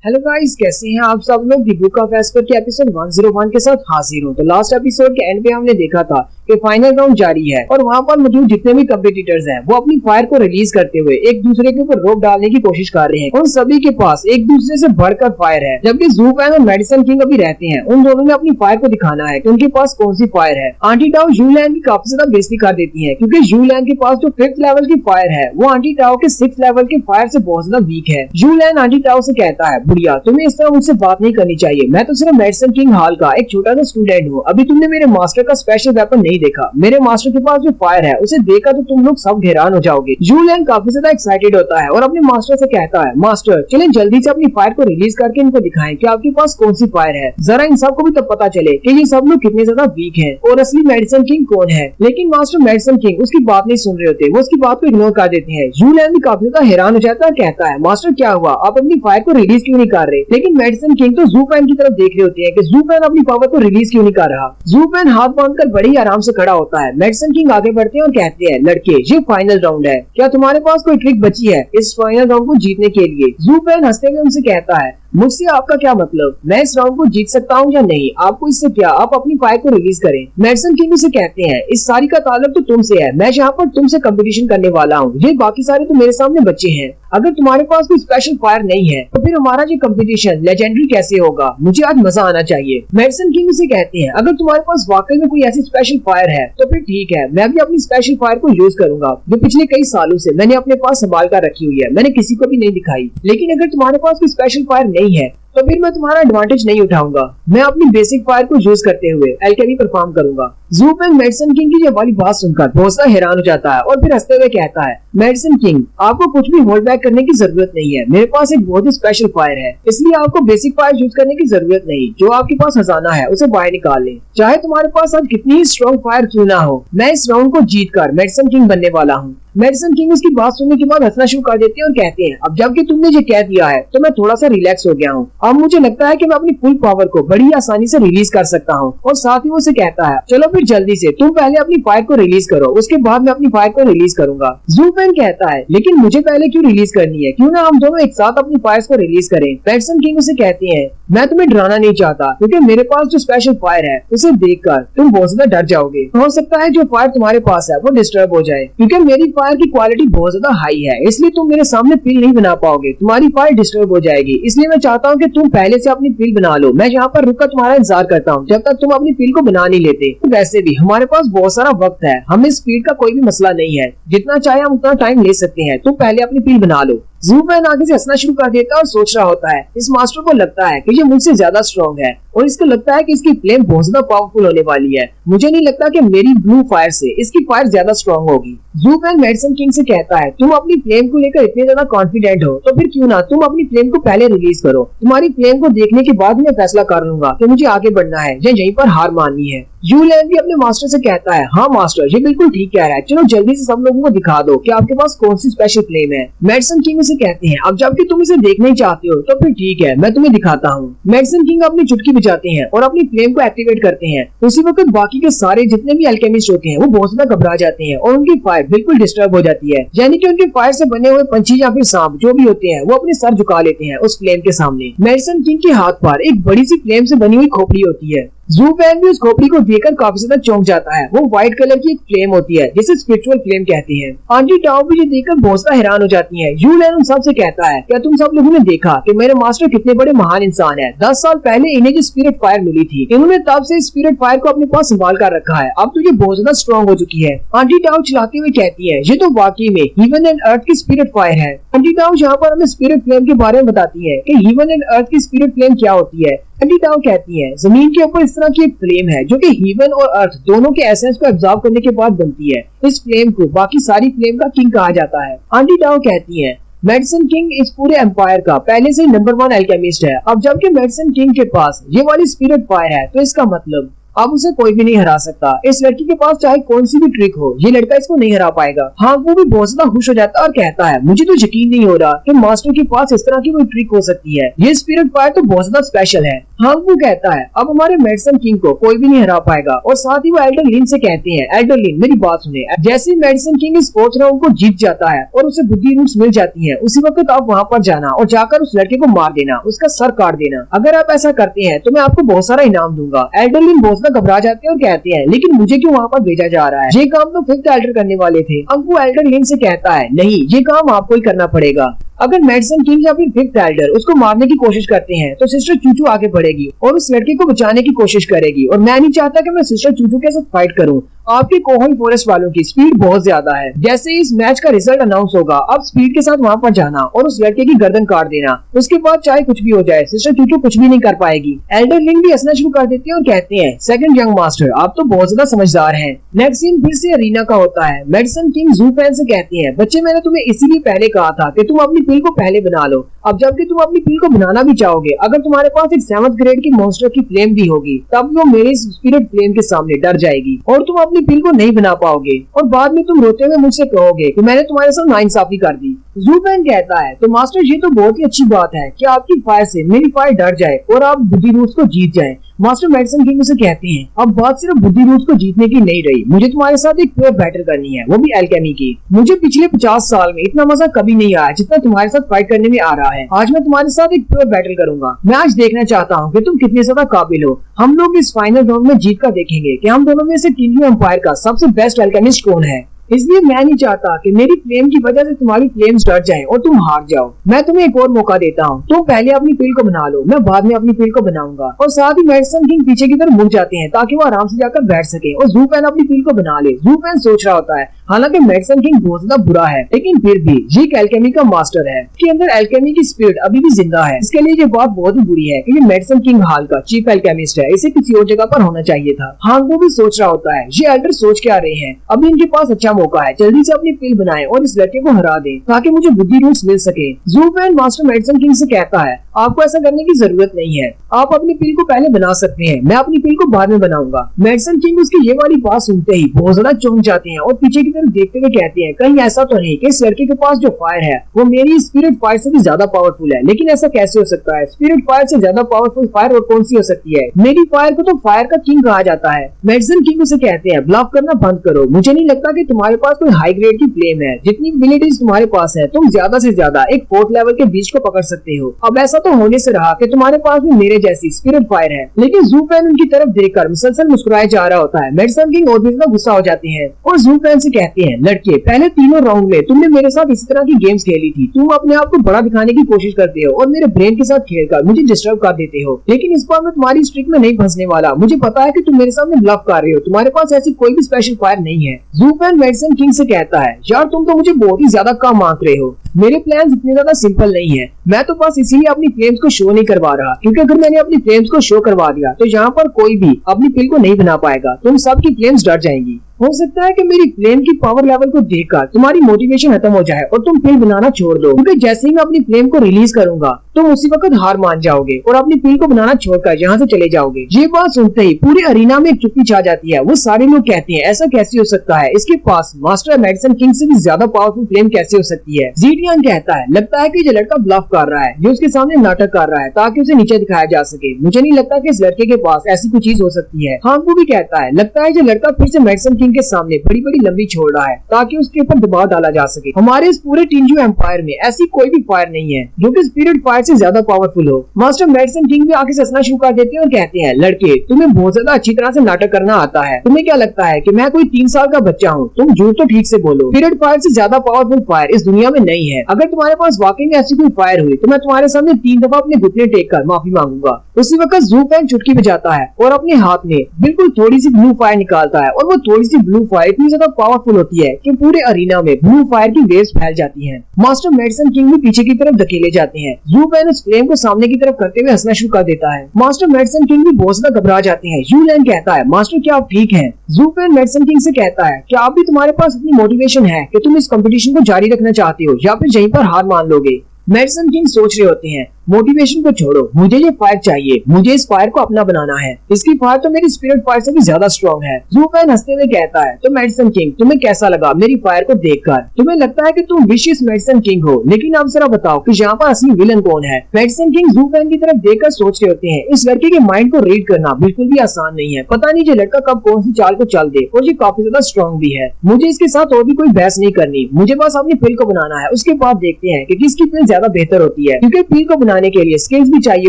Hello guys, कैसे हैं आप सब लोग। दी बुक ऑफ एस्पर के एपिसोड 101 के साथ हाजिर हूं। तो लास्ट एपिसोड के एंड पे हमने देखा था कि फाइनल राउंड जारी है और वहां पर मौजूद जितने भी कम्पिटिटर्स हैं वो अपनी फायर को रिलीज करते हुए एक दूसरे के ऊपर रोक डालने की कोशिश कर रहे हैं। उन सभी के पास एक दूसरे से बढ़कर फायर है, जबकि ज़ूपेन और मेडिसन किंग अभी रहते हैं। उन दोनों ने अपनी फायर को दिखाना है कि उनके पास कौन सी फायर है। आंटी टाओ ज़ूलैन की काफी ज्यादा बेइज्जती कर देती है, क्योंकि ज़ूलैन के पास जो 5th लेवल की फायर है वो आंटी टाओ के 6th लेवल के फायर से बहुत ज्यादा वीक है। ज़ूलैन आंटी टाओ से कहता है, बुढ़िया तुम्हें इस तरह मुझसे बात नहीं करनी चाहिए। मैं तो सिर्फ मेडिसन किंग हॉल का एक छोटा सा स्टूडेंट हूँ। अभी तुमने मेरे मास्टर का स्पेशल वेपन नहीं देखा। मेरे मास्टर के पास जो फायर है उसे देखा तो तुम लोग सब हैरान हो जाओगे। ज़ूलैन काफी ज्यादा एक्साइटेड होता है और अपने मास्टर से कहता है, मास्टर चलें जल्दी से अपनी फायर को रिलीज करके इनको दिखाएं कि आपके पास कौन सी फायर है। जरा इन सबको भी तब पता चले कि ये सब लोग कितने ज्यादा वीक हैं और असली मेडिसन किंग कौन है। लेकिन मास्टर मेडिसन किंग उसकी बात नहीं सुन रहे होते, वो उसकी बात को इग्नोर कर देते हैं। ज़ूलैन भी काफी ज्यादा हैरान हो जाता है और कहता है, मास्टर क्या हुआ, आप अपनी फायर को रिलीज क्यों नहीं कर रहे। लेकिन मेडिसन किंग तो ज़ूपेन की तरफ देख रहे होते हैं कि ज़ूपेन अपनी पावर को रिलीज क्यों नहीं कर रहा। ज़ूपेन हाथ बांधकर बड़ी आराम से खड़ा होता है। मेडिसन किंग आगे बढ़ते हैं और कहते हैं, लड़के ये फाइनल राउंड है, क्या तुम्हारे पास कोई ट्रिक बची है इस फाइनल राउंड को जीतने के लिए। ज़ूपेन हंसते हुए उनसे कहता है, मुझसे आपका क्या मतलब, मैं इस राउंड को जीत सकता हूँ या नहीं, आपको इससे क्या, आप अपनी फायर को रिलीज करें। मेडिसन किंग उसे कहते हैं, इस सारी का ताल्लुक तो तुमसे है, मैं यहाँ पर तुमसे कंपटीशन करने वाला हूँ, ये बाकी सारे तो मेरे सामने बच्चे हैं। अगर तुम्हारे पास कोई स्पेशल फायर नहीं है तो फिर हमारा ये कंपटीशन लेजेंडरी कैसे होगा, मुझे आज मजा आना चाहिए। मेडिसन किंग उसे कहते हैं, अगर तुम्हारे पास वाकई में कोई ऐसी स्पेशल फायर है तो फिर ठीक है, मैं भी अपनी स्पेशल फायर को यूज करूंगा जो पिछले कई सालों से मैंने अपने पास संभाल कर रखी हुई है, मैंने किसी को भी नहीं दिखाई। लेकिन अगर तुम्हारे पास कोई स्पेशल फायर नहीं है तो फिर मैं तुम्हारा एडवांटेज नहीं उठाऊंगा, मैं अपनी बेसिक फायर को यूज करते हुए एल्केमी परफॉर्म करूंगा। ज़ूपेन मेडिसन किंग की ये वाली बात सुनकर बहुत सा हैरान हो जाता है और फिर हंसते हुए कहता है, मेडिसन किंग आपको कुछ भी होल्ड बैक करने की जरूरत नहीं है, मेरे पास एक बहुत ही स्पेशल फायर है, इसलिए आपको बेसिक फायर यूज करने की जरूरत नहीं। जो आपके पास खजाना है उसे बाहर निकाल लें, चाहे तुम्हारे पास आज कितनी ही स्ट्रॉन्ग फायर क्यों ना हो। मैं इस राउंड को जीत कर मेडिसन किंग बनने वाला हूँ। मेडिसन किंग उसकी बात सुनने के बाद हंसना शुरू कर देते हैं और कहते हैं, अब जबकि तुमने ये कह दिया है तो मैं थोड़ा सा रिलैक्स हो गया हूँ। अब मुझे लगता है कि मैं अपनी फुल पावर को बड़ी आसानी से रिलीज कर सकता हूँ। और साथ ही वो उसे कहता है, चलो फिर जल्दी से तुम पहले अपनी फायर को रिलीज करो, उसके बाद मैं अपनी फायर को रिलीज करूंगा। ज़ूपेन कहता है, लेकिन मुझे पहले क्यों रिलीज करनी है, क्यों ना हम दोनों एक साथ अपनी फायर्स को रिलीज करें। मेडिसन किंग उसे कहते हैं, मैं तुम्हें डराना नहीं चाहता, क्योंकि मेरे पास जो स्पेशल फायर है उसे देखकर तुम बहुत ज्यादा डर जाओगे। हो सकता है जो फायर तुम्हारे पास है वो डिस्टर्ब हो जाए, क्योंकि मेरी फायर की क्वालिटी बहुत ज्यादा हाई है, इसलिए तुम मेरे सामने पिल नहीं बना पाओगे, तुम्हारी फायर डिस्टर्ब हो जाएगी। इसलिए मैं चाहता हूँ कि तुम पहले से अपनी पिल बना लो, मैं यहाँ पर रुककर तुम्हारा इंतजार करता हूँ जब तक तुम अपनी पिल को बना नहीं लेते। वैसे भी हमारे पास बहुत सारा वक्त है, हमें स्पीड का कोई भी मसला नहीं है, जितना चाहे हम उतना टाइम ले सकते हैं, तुम पहले अपनी पिल बना लो। ज़ूपेन आगे से हंसना शुरू कर देता है और सोच रहा होता है, इस मास्टर को लगता है कि ये मुझसे ज्यादा स्ट्रॉन्ग है और इसको लगता है कि इसकी फ्लेम बहुत ज्यादा पावरफुल होने वाली है। मुझे नहीं लगता कि मेरी ब्लू फायर से इसकी फायर ज्यादा स्ट्रॉन्ग होगी। ज़ूपेन मेडिसन किंग से कहता है, तुम अपनी फ्लेम को लेकर इतने ज्यादा कॉन्फिडेंट हो तो फिर क्यों ना तुम अपनी फ्लेम को पहले रिलीज करो। तुम्हारी फ्लेम को देखने के बाद मैं फैसला कर लूंगा कि मुझे आगे बढ़ना है या यहीं पर हार माननी है। ज़ूलैन भी अपने मास्टर से कहता है, हाँ मास्टर ये बिल्कुल ठीक कह रहा है, चलो जल्दी से सब लोगों को दिखा दो कि आपके पास कौन सी स्पेशल फ्लेम है। मेडिसन किंग उसे कहते हैं, अब जबकि तुम इसे देखना ही चाहते हो तो फिर ठीक है, मैं तुम्हें दिखाता हूँ। मेडिसन किंग अपनी चुटकी बजाते हैं और अपनी फ्लेम को एक्टिवेट करते हैं। उसी वक्त बाकी के सारे जितने भी एल्केमिस्ट होते हैं वो बहुत ज्यादा घबरा जाते हैं और उनकी फायर बिल्कुल डिस्टर्ब हो जाती है, यानी कि उनकी फायर से बने हुए पंछी या फिर सांप जो भी होते हैं वो अपने सर झुका लेते हैं उस फ्लेम के सामने। मेडिसन किंग के हाथ पर एक बड़ी सी फ्लेम से बनी हुई खोपड़ी होती है। ज़ूपेन भी उस खोपड़ी को देखकर काफी ज्यादा चौंक जाता है। वो व्हाइट कलर की एक फ्लेम होती है जिसे स्पिरिचुअल फ्लेम कहते हैं। आंटी टाओ भी ये देखकर बहुत ज्यादा हैरान हो जाती है। ज़ूलैन उन सब से कहता है, क्या तुम सब लोगों ने देखा कि मेरे मास्टर कितने बड़े महान इंसान है। 10 साल पहले इन्हें जो स्पिरिट फायर मिली थी, इन्होंने तब से स्पिरिट फायर को अपने पास संभाल कर रखा है, अब तो ये बहुत ज्यादा स्ट्रॉन्ग हो चुकी है। आंटी टाओ चिल्लाते हुए कहती है, ये तो वाकई में हेवन एंड अर्थ की स्पिरिट फायर है। आंटी टाओ यहाँ पर हमें स्पिरिट फ्लेम के बारे में बताती है कि हेवन एंड अर्थ की स्पिरिट फ्लेम क्या होती है। आंटी टाओ कहती है, जमीन के ऊपर इस तरह की एक फ्लेम है जो कि हेवन और अर्थ दोनों के एसेंस को एब्जॉर्ब करने के बाद बनती है। इस फ्लेम को बाकी सारी फ्लेम का किंग कहा जाता है। आंटी टाओ कहती है, मेडिसन किंग इस पूरे एम्पायर का पहले से नंबर 1 एल्केमिस्ट है। अब जबकि मेडिसन किंग के पास ये वाली स्पिरिट फायर है तो इसका मतलब अब उसे कोई भी नहीं हरा सकता। इस लड़की के पास चाहे कौन सी भी ट्रिक हो, ये लड़का इसको नहीं हरा पाएगा। हाँ, वो भी बहुत ज्यादा खुश हो जाता है और कहता है, मुझे तो यकीन नहीं हो रहा कि मास्टर के पास इस तरह की कोई ट्रिक हो सकती है, ये स्पिरिट फायर तो बहुत ज्यादा स्पेशल है। हांगवू कहता है अब हमारे मेडिसन किंग को कोई भी नहीं हरा पाएगा और साथ ही वो एल्डर लिन से कहते हैं एल्डर लिन मेरी बात सुने। जैसे ही मेडिसन किंग इस 4th राउंड को जीत जाता है और उसे बुद्धि रूट्स मिल जाती हैं, उसी वक्त आप वहाँ पर जाना और जाकर उस लड़के को मार देना, उसका सर काट देना। अगर आप ऐसा करते हैं तो मैं आपको बहुत सारा इनाम दूंगा। एल्डर लिन बहुत ज्यादा घबरा जाते हैं और कहते हैं लेकिन मुझे क्यों वहाँ पर भेजा जा रहा है, ये काम तो 5th एल्डर करने वाले थे। अंकु एल्डर लिन से कहता है नहीं, ये काम आपको ही करना पड़ेगा। अगर मेडिसन किंग या फिर 5th एल्डर उसको मारने की कोशिश करते हैं तो सिस्टर चूचू आगे बढ़ेगी और उस लड़के को बचाने की कोशिश करेगी। और मैं नहीं चाहता कि मैं सिस्टर चूचू के साथ फाइट करूं। आपके कोहल फॉरेस्ट वालों की स्पीड बहुत ज्यादा है। जैसे ही इस मैच का रिजल्ट अनाउंस होगा, आप स्पीड के साथ वहां पर जाना और उस लड़के की गर्दन काट देना। उसके बाद चाहे कुछ भी हो जाए, सिस्टर चूचू कुछ भी नहीं कर पाएगी। एल्डर लिन भी हंसना शुरू कर देती है और कहते हैं सेकंड यंग मास्टर, आप तो बहुत ज्यादा समझदार हैं। नेक्स्ट सीन फिर से अरीना का होता है। मेडिसन किंग जू फैन से कहती है बच्चे मैंने तुम्हें इसीलिए पहले कहा था कि तुम अपनी पिल को पहले बना लो। अब जबकि तुम अपनी पिल को बनाना भी चाहोगे, अगर तुम्हारे पास एक 7th ग्रेड की मॉन्स्टर की फ्लेम भी होगी, तब वो मेरे स्पिरिट फ्लेम के सामने डर जाएगी और तुम अपनी पिल को नहीं बना पाओगे और बाद में तुम रोते हुए मुझसे कहोगे कि मैंने तुम्हारे साथ नाइंसाफी कर दी। जू फैन कहता है तो मास्टर ये तो बहुत ही अच्छी बात है कि आपकी फायर से मेरी फायर डर जाए और आप बुद्धि रूट्स को जीत जाए। मास्टर मेडिसन किंग उसे कहते हैं अब बात सिर्फ बुद्धि रूट्स को जीतने की नहीं रही, मुझे तुम्हारे साथ एक प्योर बैटल करनी है, वो भी एल्केमी की। मुझे पिछले 50 साल में इतना मजा कभी नहीं आया जितना तुम्हारे साथ फाइट करने में आ रहा है। आज मैं तुम्हारे साथ एक प्योर बैटल करूंगा। मैं आज देखना चाहता हूँ कि तुम कितने ज्यादा काबिल हो। हम लोग इस फाइनल राउंड में जीत कर देखेंगे कि हम दोनों में से किंग एम्पायर का सबसे बेस्ट एल्केमिस्ट कौन है। इसलिए मैं नहीं चाहता कि मेरी फ्लेम की वजह से तुम्हारी फ्लेम्स डर जाएं और तुम हार जाओ। मैं तुम्हें एक और मौका देता हूँ, तुम पहले अपनी पिल को बना लो, मैं बाद में अपनी पिल को बनाऊंगा। और साथ ही मेडिसन किंग पीछे की तरफ मुड़ जाते हैं ताकि वो आराम से जाकर बैठ सके और जू फैन अपनी पिल को बना ले। जू फैन सोच रहा होता है हालांकि मेडिसन किंग बहुत ज्यादा बुरा है, लेकिन फिर भी ये एक एल्केमी का मास्टर है, इसके अंदर एल्केमी की स्पिरिट अभी भी जिंदा है। इसके लिए ये बात बहुत ही बुरी है क्योंकि मेडिसन किंग हाल का चीफ एल्केमिस्ट है, इसे किसी और जगह पर होना चाहिए था। हांगवू भी सोच रहा होता है ये एल्डर सोच क्या रहे हैं, अभी इनके पास अच्छा मौका है, जल्दी से अपनी पिल बनाएं और इस लड़के को हरा दें ताकि मुझे बुद्धि रूट्स मिल सके। जू फैन मास्टर मेडिसन किंग से कहता है आपको ऐसा करने की जरूरत नहीं है, आप अपनी पिल को पहले बना सकते हैं, मैं अपनी पिल को बाद में बनाऊंगा। मेडिसन किंग उसकी ये वाली बात सुनते ही बहुत ज्यादा चौंक जाते हैं और पीछे की तरफ देखते हुए कहते हैं कहीं ऐसा तो नहीं कि इस लड़के के पास जो फायर है वो मेरी स्पिरिट फायर से भी ज्यादा पावरफुल है। लेकिन ऐसा कैसे हो सकता है, स्पिरिट फायर से ज्यादा पावरफुल फायर और कौन सी हो सकती है। मेरी फायर को तो फायर का किंग कहा जाता है। मेडिसन किंग उसे कहते हैं ब्लफ करना बंद करो, मुझे नहीं लगता कि तुम्हारे पास कोई हाई ग्रेड की फ्लेम है। जितनी एबिलिटीज तुम्हारे पास है तुम ज्यादा से ज्यादा एक 4th लेवल के बीच को पकड़ सकते हो। अब ऐसा तो होने से रहा कि तुम्हारे पास भी मेरे जैसी स्पिरिट फायर है। लेकिन जू फैन उनकी तरफ देखकर मुसलसल मुस्कुराया जा रहा होता है। मेडिसन किंग और भी ज्यादा गुस्सा हो जाते हैं और जू फैन से कहते हैं लड़के पहले तीनों राउंड में तुमने मेरे साथ इसी तरह की गेम्स खेली थी, तुम अपने आप को बड़ा दिखाने की कोशिश करते हो और मेरे ब्रेन के साथ खेलकर मुझे डिस्टर्ब कर देते हो। लेकिन इस बार मैं तुम्हारी स्ट्रिक में नहीं फंसने वाला, मुझे पता है कि तुम मेरे सामने ब्लफ कर रहे हो, तुम्हारे पास ऐसी कोई भी स्पेशल फायर नहीं है। जू फैन मेडिसन किंग से कहता है यार तुम तो मुझे बहुत ही ज्यादा कम आंक रहे हो, मेरे प्लान्स इतने ज्यादा सिंपल नहीं है, मैं तो बस इसीलिए अपनी फ्लेम्स को शो नहीं करवा रहा क्योंकि अगर मैंने अपनी फ्लेम्स को शो करवा दिया तो यहाँ पर कोई भी अपनी पिल को नहीं बना पाएगा, तुम सबकी फ्लेम्स डर जाएंगी। हो सकता है कि मेरी फ्लेम की पावर लेवल को देखकर तुम्हारी मोटिवेशन खत्म हो जाए और तुम पिल बनाना छोड़ दो, क्योंकि जैसे ही मैं अपनी फ्लेम को रिलीज करूंगा तुम उसी वक्त हार मान जाओगे और अपनी पिल को बनाना छोड़कर यहाँ से चले जाओगे। ये बात सुनते ही पूरी अरीना में चुप्पी छा जाती है। वो सारे लोग कहते हैं ऐसा कैसे हो सकता है, इसके पास मास्टर मेडिसन किंग से भी ज्यादा पावरफुल फ्लेम कैसे हो सकती है। जीडियन कहता है लगता है कि ये लड़का ब्लफ कर रहा है, ये उसके सामने नाटक कर रहा है ताकि उसे नीचे दिखाया जा सके। मुझे नहीं लगता कि इस लड़के के पास ऐसी कोई चीज हो सकती है। हांगवू भी कहता है लगता है ये लड़का फिर से मेडिसन किंग के सामने बड़ी बड़ी लंबी छोड़ रहा है ताकि उसके ऊपर दबाव डाला जा सके। हमारे इस पूरे टिंजू एम्पायर में ऐसी कोई भी फायर नहीं है जो कि स्पिरिट फायर से ज्यादा पावरफुल हो। मास्टर मेडिसन किंग भी आगे से हंसना शुरू कर देते हैं और कहते हैं लड़के तुम्हें बहुत ज्यादा अच्छी तरह से नाटक करना आता है, तुम्हें क्या लगता है कि मैं कोई 3 साल का बच्चा हूँ, तुम झूठ तो ठीक से बोलो। स्पिरिट फायर से ज्यादा पावरफुल फायर इस दुनिया में नहीं है। अगर तुम्हारे पास वाकई में ऐसी कोई फायर हुई तो मैं तुम्हारे सामने 3 दफा अपने घुटने टेक कर माफी मांगूंगा। उसी वक्त जू फैन चुटकी बजाता है और अपने हाथ में बिल्कुल थोड़ी सी ब्लू फायर निकालता है और वो थोड़ी सी ब्लू फायर इतनी ज्यादा पावरफुल होती है कि पूरे अरीना में ब्लू फायर की वेव्स फैल जाती हैं। मास्टर मेडिसन किंग भी पीछे की तरफ धकेले जाते हैं। जू फैन उस फ्लेम को सामने की तरफ करते हुए हंसना शुरू कर देता है। मास्टर मेडिसन किंग भी बहुत ज्यादा घबरा जाते हैं। यू लैन कहता है मास्टर क्या आप ठीक हैं? जू फैन मेडिसन किंग से कहता है क्या आप भी तुम्हारे पास इतनी मोटिवेशन है कि तुम इस कंपटीशन को जारी रखना चाहते हो या फिर यहीं पर हार मान लोगे? मेडिसन किंग सोच रहे होते हैं मोटिवेशन को छोड़ो, मुझे ये फायर चाहिए, मुझे इस फायर को अपना बनाना है। इसकी फायर तो मेरी स्पिरिट फायर से भी ज्यादा स्ट्रॉन्ग है। ज़ू फेन हंसते हुए कहता है, तो मेडिसिन किंग तुम्हें कैसा लगा मेरी फायर को देखकर? तुम्हें लगता है कि तुम विशियस मेडिसिन किंग हो, लेकिन अब जरा बताओ कि यहाँ पर असली विलन कौन है? मेडिसिन किंग ज़ू फेन की तरफ देखकर सोच रहे होते हैं। इस लड़के के माइंड को रीड करना बिल्कुल भी आसान नहीं है। पता नहीं ये लड़का कब कौन सी चाल को चल दे, और ये काफी ज्यादा स्ट्रॉन्ग भी है। मुझे इसके साथ और भी कोई बहस नहीं करनी, मुझे बस अपनी पिल को बनाना है। उसके बाद देखते हैं कि किसकी पिल ज्यादा बेहतर होती है, क्योंकि पिल को बनाने के लिए स्किल्स भी चाहिए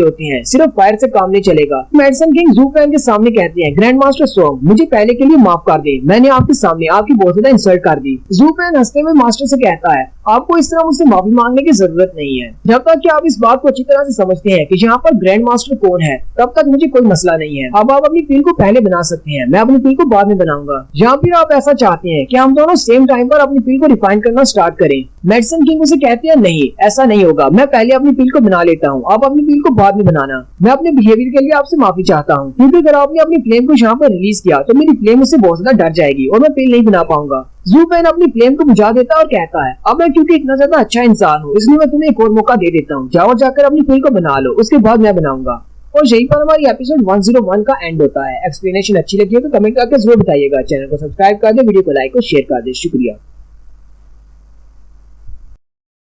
होती हैं, सिर्फ फायर से काम नहीं चलेगा। मेडिसिन किंग ज़ू फेन के सामने कहते हैं, ग्रैंड मास्टर सोंग, मुझे पहले के लिए माफ कर दे, मैंने आपके सामने आपकी बहुत ज्यादा इंसल्ट कर दी। ज़ू फेन हंसते हुए मास्टर से कहता है, आपको इस तरह मुझसे माफी मांगने की जरूरत नहीं है। जब तक कि आप इस बात को अच्छी तरह से समझते हैं कि यहाँ पर ग्रैंड मास्टर कौन है, तब तक मुझे कोई मसला नहीं है। अब आप अपनी पिल को पहले बना सकते हैं, मैं अपनी पिल को बाद में बनाऊंगा। या फिर आप ऐसा चाहते हैं कि हम दोनों सेम टाइम पर अपनी पिल को रिफाइन करना स्टार्ट करें? मेडिसिन किंग उसे कहते हैं, नहीं ऐसा नहीं होगा, मैं पहले अपनी पिल को बना लेता हूँ, आप अपनी पिल को बाद में बनाना। मैं अपने बिहेवियर के लिए आपसे माफी चाहता हूँ, क्योंकि अगर आपने अपनी फ्लेम को यहाँ पर रिलीज किया तो मेरी फ्लेम उससे बहुत ज्यादा डर जाएगी और मैं पिल नहीं बना पाऊंगा। ज़ू फेन अपनी फ्लेम को बुझा देता है और कहता है, अब मैं क्योंकि इतना ज्यादा अच्छा इंसान हूँ, इसलिए मैं तुम्हें एक और मौका दे देता हूँ, जाओ जाकर अपनी पिल को बना लो, उसके बाद मैं बनाऊंगा। और यही पर हमारी एपिसोड 101 का एंड होता है। एक्सप्लेनेशन अच्छी लगी हो तो कमेंट करके जरूर बताइएगा। चैनल को सब्सक्राइब कर दे, वीडियो को लाइक और शेयर कर दे। शुक्रिया।